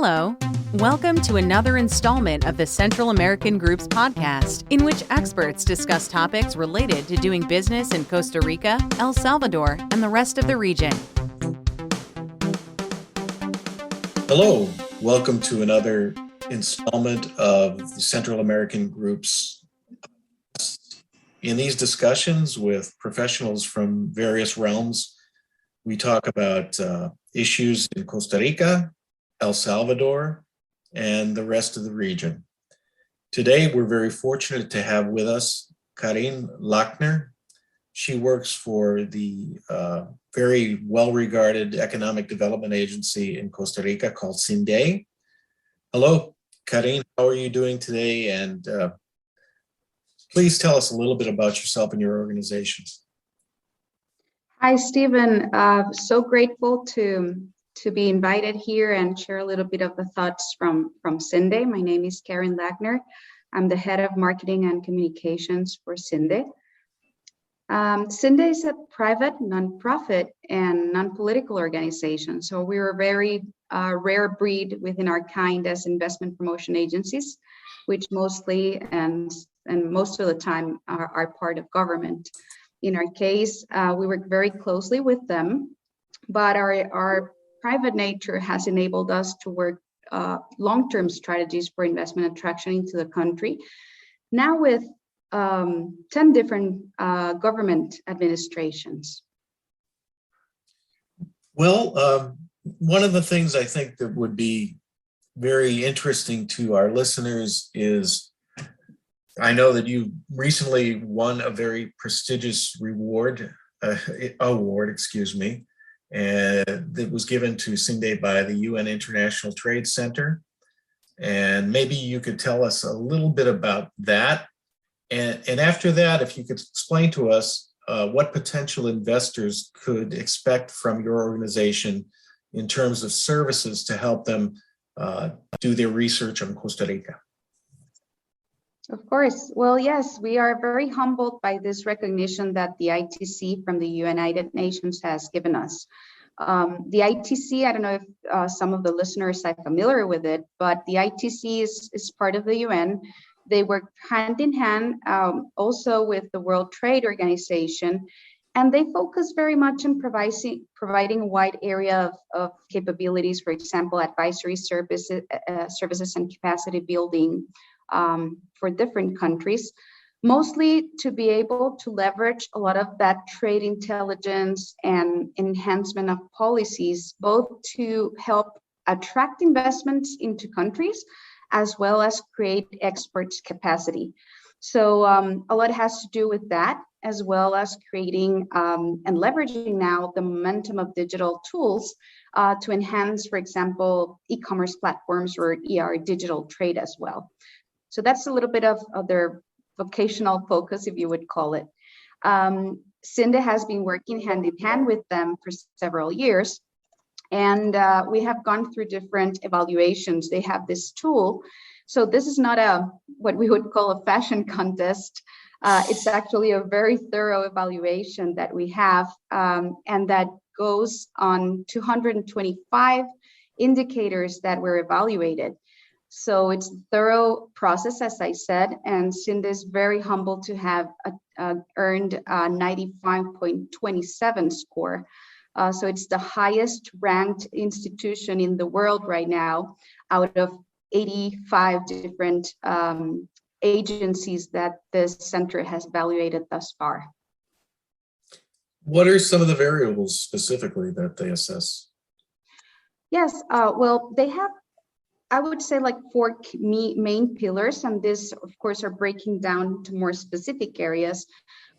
Hello. Welcome to another installment of the Central American Group's podcast, in which experts discuss topics related to doing business in Costa Rica, El Salvador, and the rest of the region. Hello. Welcome to another installment of the Central American Group's. In these discussions with professionals from various realms, we talk about issues in Costa Rica, El Salvador, and the rest of the region. Today, we're very fortunate to have with us Karin Lachner. She works for the very well-regarded economic development agency in Costa Rica called Cinde. Hello, Karin, how are you doing today? And please tell us a little bit about yourself and your organization. Hi, Stephen. So grateful to be invited here and share a little bit of the thoughts from Cinde. My name is Karin Lachner. I'm the head of marketing and communications for Cinde. Cinde is a private, nonprofit, and non-political organization. So we're a very rare breed within our kind as investment promotion agencies, which mostly and most of the time are part of government. In our case, we work very closely with them, but our private nature has enabled us to work long-term strategies for investment attraction into the country. Now with 10 different government administrations. Well, one of the things I think that would be very interesting to our listeners is, I know that you recently won a very prestigious award, that was given to Cinde by the UN International Trade Center. And maybe you could tell us a little bit about that. And after that, if you could explain to us what potential investors could expect from your organization in terms of services to help them do their research on Costa Rica. Of course. Well, yes, we are very humbled by this recognition that the ITC from the United Nations has given us. The ITC, I don't know if some of the listeners are familiar with it, but the ITC is part of the UN. They work hand in hand also with the World Trade Organization, and they focus very much on providing a wide area of capabilities, for example, advisory services and capacity building for different countries, mostly to be able to leverage a lot of that trade intelligence and enhancement of policies, both to help attract investments into countries, as well as create export capacity. So a lot has to do with that, as well as creating and leveraging now the momentum of digital tools to enhance, for example, e-commerce platforms or digital trade as well. So that's a little bit of their vocational focus, if you would call it. Cinde has been working hand in hand with them for several years. And we have gone through different evaluations. They have this tool. So this is not what we would call a fashion contest. It's actually a very thorough evaluation that we have, and that goes on 225 indicators that were evaluated. So it's a thorough process, as I said, and Cinde is very humbled to have earned a 95.27 score. So it's the highest ranked institution in the world right now out of 85 different agencies that this center has evaluated thus far. What are some of the variables specifically that they assess? Yes, well, they have, I would say, like 4 main pillars, and this, of course, are breaking down to more specific areas.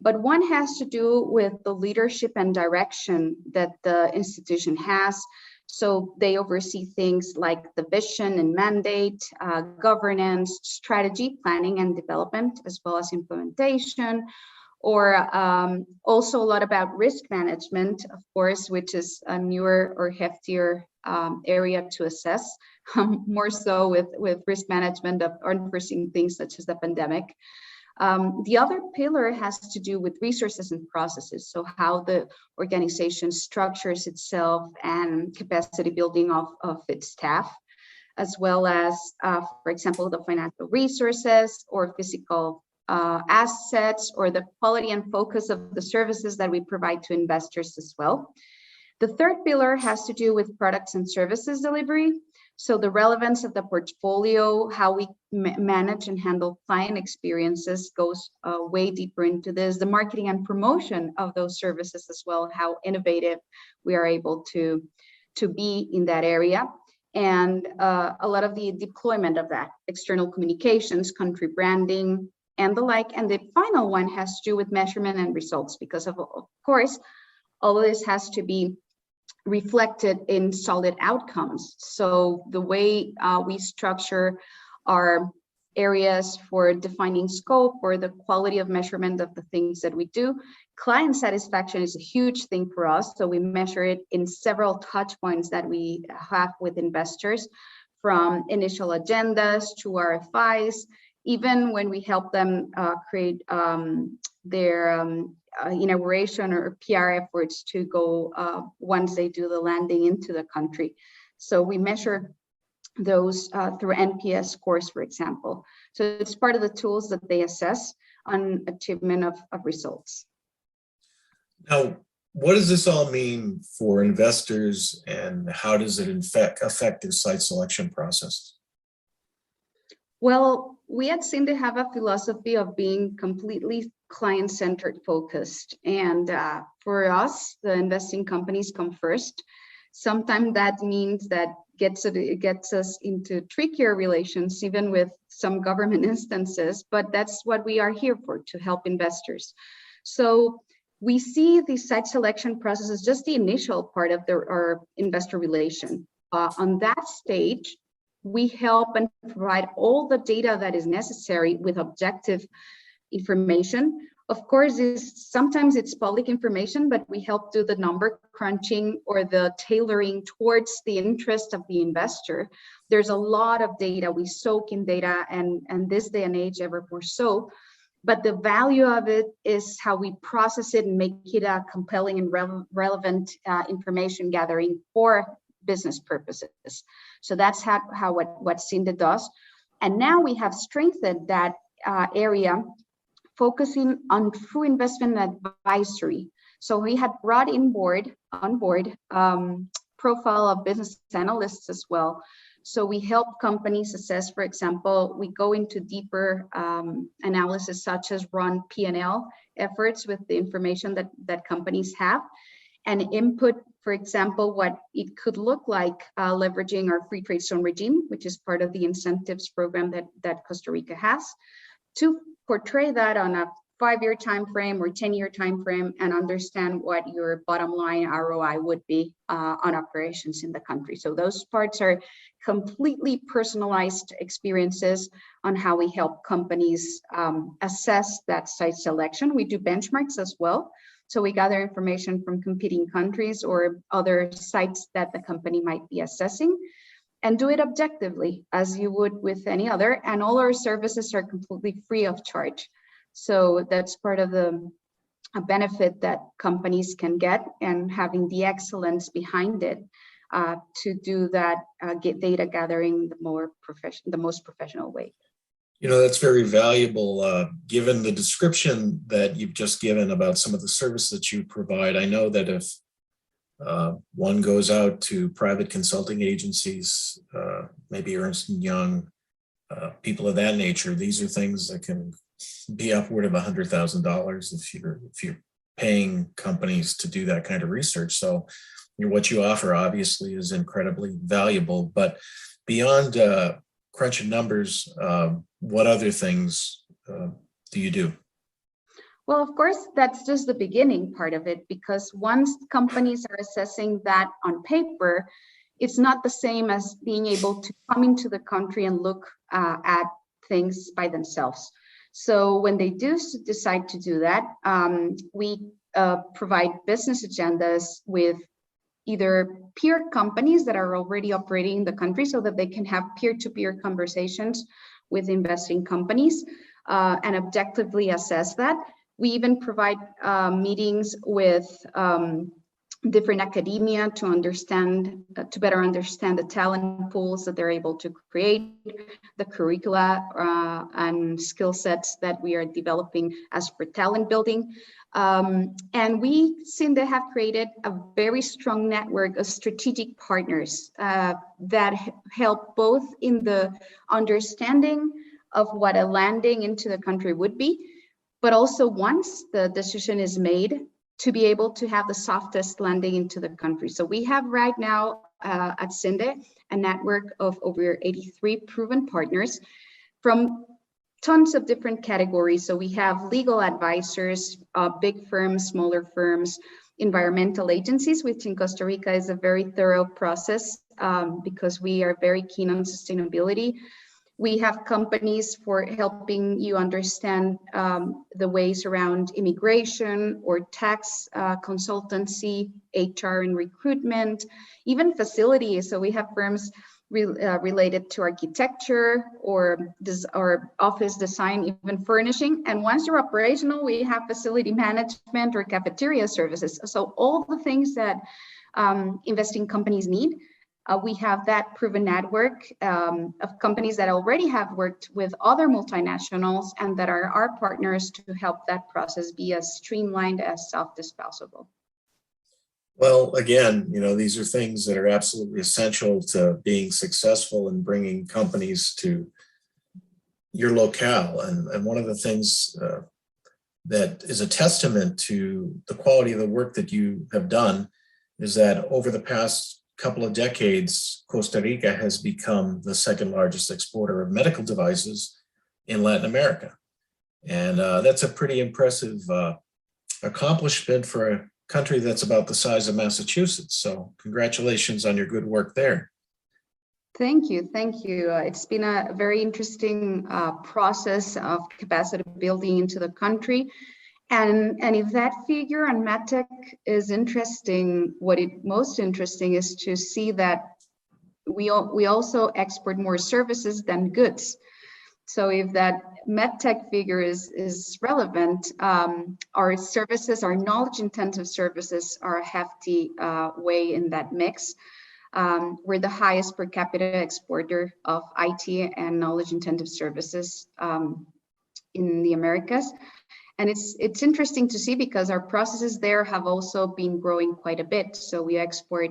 But one has to do with the leadership and direction that the institution has. So they oversee things like the vision and mandate, governance, strategy, planning and development, as well as implementation, or also a lot about risk management, of course, which is a newer or heftier area to assess, more so with risk management of unforeseen things such as the pandemic. The other pillar has to do with resources and processes, so how the organization structures itself and capacity building of its staff. as well as, for example, the financial resources or physical assets, or the quality and focus of the services that we provide to investors as well. The third pillar has to do with products and services delivery. So the relevance of the portfolio, how we manage and handle client experiences goes way deeper into this. The marketing and promotion of those services as well, how innovative we are able to be in that area. And a lot of the deployment of that, external communications, country branding, and the like. And the final one has to do with measurement and results, because of course, all of this has to be reflected in solid outcomes. So the way we structure our areas for defining scope or the quality of measurement of the things that we do, client satisfaction is a huge thing for us. So we measure it in several touch points that we have with investors, from initial agendas to RFIs, even when we help them create their inauguration or PR efforts to go once they do the landing into the country. So we measure those through NPS scores, for example. So it's part of the tools that they assess on achievement of results. Now, what does this all mean for investors, and how does it affect their site selection process? Well, we at Cinde have a philosophy of being completely client-centered focused. And for us, the investing companies come first. Sometimes that means that it gets us into trickier relations, even with some government instances, but that's what we are here for, to help investors. So we see the site selection process as just the initial part of our investor relation. On that stage, we help and provide all the data that is necessary with objective information. Of course, sometimes it's public information, but we help do the number crunching or the tailoring towards the interest of the investor. There's a lot of data. We soak in data, and this day and age ever more so. But the value of it is how we process it and make it a compelling and relevant information gathering for business purposes. So that's what Cinde does. And now we have strengthened that area, focusing on true investment advisory. So we had brought on board profile of business analysts as well. So we help companies assess, for example, we go into deeper analysis, such as run P&L efforts with the information that companies have, and input, for example, what it could look like leveraging our free trade zone regime, which is part of the incentives program that Costa Rica has, to portray that on a 5-year time frame or 10-year time frame, and understand what your bottom line ROI would be on operations in the country. So those parts are completely personalized experiences on how we help companies assess that site selection. We do benchmarks as well. So we gather information from competing countries or other sites that the company might be assessing, and do it objectively as you would with any other. And all our services are completely free of charge. So that's part of a benefit that companies can get, and having the excellence behind it to do that get data gathering the most professional way. You know, that's very valuable. Given the description that you've just given about some of the services that you provide, I know that if one goes out to private consulting agencies, maybe Ernst & Young, people of that nature, these are things that can be upward of $100,000 if you're paying companies to do that kind of research. So what you offer obviously is incredibly valuable. But beyond crunching numbers, what other things do you do? Well, of course, that's just the beginning part of it, because once companies are assessing that on paper, it's not the same as being able to come into the country and look at things by themselves. So when they do decide to do that, we provide business agendas with either peer companies that are already operating in the country, so that they can have peer-to-peer conversations with investing companies and objectively assess that. We even provide meetings with different academia to understand, to better understand the talent pools that they're able to create, the curricula and skill sets that we are developing as per talent building. And we seem to have created a very strong network of strategic partners that help both in the understanding of what a landing into the country would be, but also once the decision is made, to be able to have the softest landing into the country. So we have right now at Cinde a network of over 83 proven partners from tons of different categories. So we have legal advisors, big firms, smaller firms, environmental agencies, which in Costa Rica is a very thorough process because we are very keen on sustainability. We have companies for helping you understand the ways around immigration or tax consultancy, HR and recruitment, even facilities. So we have firms related to architecture or office design, even furnishing. And once you're operational, we have facility management or cafeteria services. So all the things that investing companies need. We have that proven network of companies that already have worked with other multinationals and that are our partners to help that process be as streamlined, as soft as possible. Well, again, these are things that are absolutely essential to being successful in bringing companies to your locale. And one of the things that is a testament to the quality of the work that you have done is that over the past couple of decades, Costa Rica has become the second largest exporter of medical devices in Latin America. And that's a pretty impressive accomplishment for a country that's about the size of Massachusetts. So congratulations on your good work there. Thank you. Thank you. It's been a very interesting process of capacity building into the country. And if that figure on MedTech is interesting, most interesting is to see that we also export more services than goods. So if that MedTech figure is relevant, our services, our knowledge-intensive services are a hefty way in that mix. We're the highest per capita exporter of IT and knowledge-intensive services in the Americas. And it's interesting to see because our processes there have also been growing quite a bit. So we export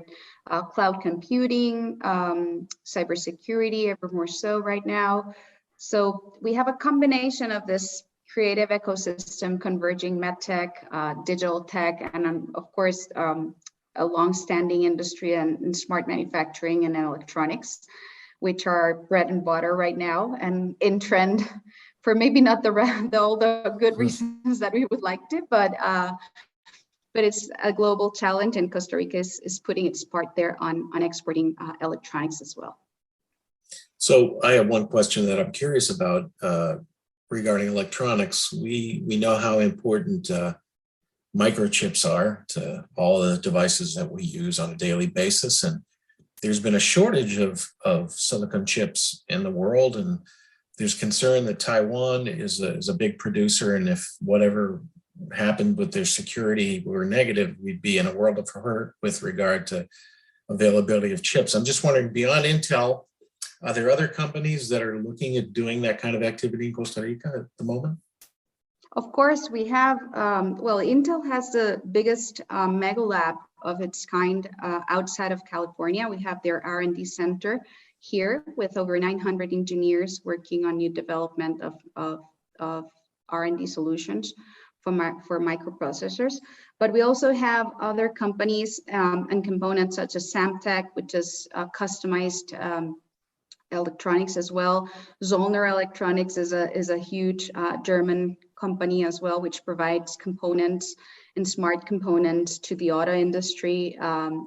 cloud computing, cybersecurity, ever more so right now. So we have a combination of this creative ecosystem converging medtech, digital tech, and of course, a long-standing industry in smart manufacturing and electronics, which are bread and butter right now and in trend. For maybe not all the good reasons that we would like to, but it's a global challenge, and Costa Rica is putting its part there on exporting electronics as well. So I have one question that I'm curious about regarding electronics. We know how important microchips are to all the devices that we use on a daily basis, and there's been a shortage of silicon chips in the world, and there's concern that Taiwan is a big producer, and if whatever happened with their security were negative, we'd be in a world of hurt with regard to availability of chips. I'm just wondering, beyond Intel, are there other companies that are looking at doing that kind of activity in Costa Rica at the moment? Of course, we have, Intel has the biggest mega lab of its kind outside of California. We have their R&D center here with over 900 engineers working on new development of R&D solutions for microprocessors. But we also have other companies and components such as Samtec, which is customized electronics as well. Zollner Electronics is a huge German company as well, which provides components and smart components to the auto industry,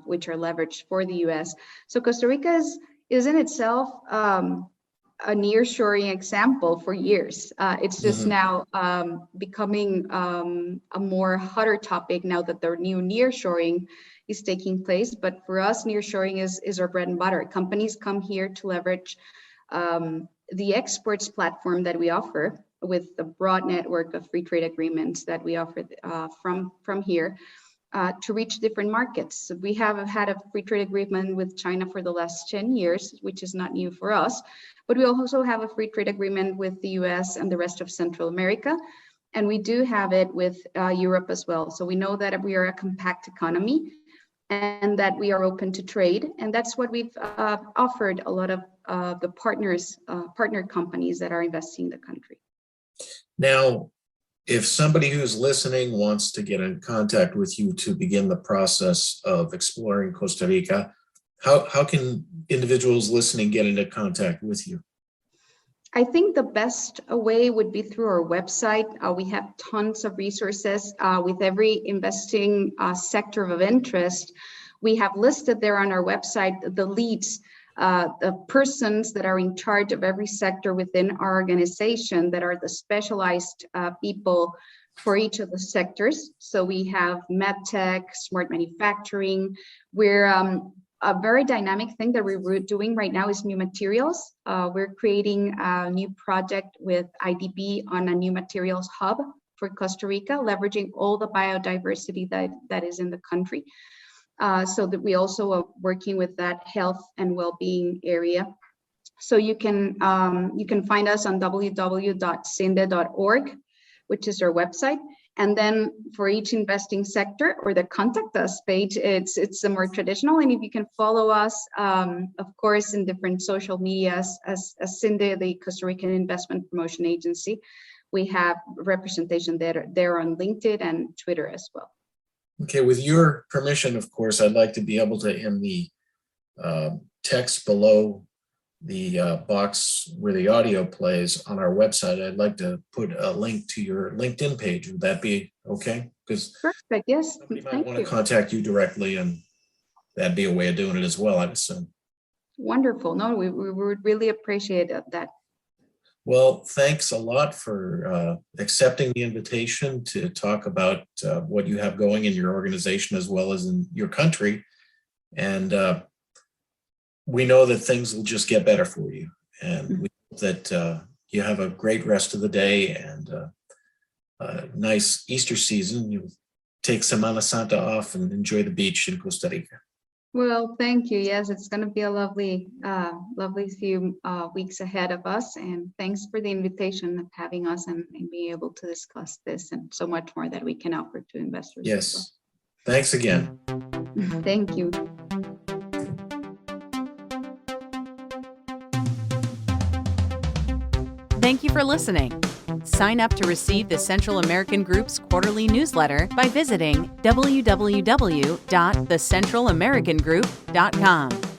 which are leveraged for the US. So Costa Rica is in itself a nearshoring example for years. It's just now becoming a more hotter topic now that the new nearshoring is taking place. But for us, nearshoring is our bread and butter. Companies come here to leverage the exports platform that we offer with the broad network of free trade agreements that we offer from here. to reach different markets. So we have had a free trade agreement with China for the last 10 years, which is not new for us, but we also have a free trade agreement with the US and the rest of Central America. And we do have it with Europe as well. So we know that we are a compact economy and that we are open to trade. And that's what we've offered a lot of the partner companies that are investing in the country. Now, if somebody who's listening wants to get in contact with you to begin the process of exploring Costa Rica, how can individuals listening get into contact with you? I think the best way would be through our website. We have tons of resources with every investing sector of interest. We have listed there on our website the leads, the persons that are in charge of every sector within our organization that are the specialized people for each of the sectors. So we have medtech, smart manufacturing. We're a very dynamic thing that we're doing right now is new materials. We're creating a new project with IDB on a new materials hub for Costa Rica, leveraging all the biodiversity that is in the country. So that we also are working with that health and well-being area. So you can find us on www.cinde.org, which is our website. And then for each investing sector or the contact us page, it's a more traditional. And if you can follow us, of course, in different social medias as Cinde, the Costa Rican Investment Promotion Agency, we have representation there on LinkedIn and Twitter as well. Okay, with your permission, of course, I'd like to be able to, in the text below the box where the audio plays on our website, I'd like to put a link to your LinkedIn page. Would that be okay? Because perfect, yes. Somebody might want to contact you directly, and that'd be a way of doing it as well, I'd assume. Wonderful. No, we would really appreciate that. Well, thanks a lot for accepting the invitation to talk about what you have going in your organization as well as in your country. And we know that things will just get better for you. And we hope that you have a great rest of the day and a nice Easter season. You take Semana Santa off and enjoy the beach in Costa Rica. Well, thank you. Yes, it's going to be a lovely few weeks ahead of us. And thanks for the invitation of having us and being able to discuss this and so much more that we can offer to investors. Yes. Well. Thanks again. Thank you. Thank you for listening. Sign up to receive the Central American Group's quarterly newsletter by visiting www.thecentralamericangroup.com.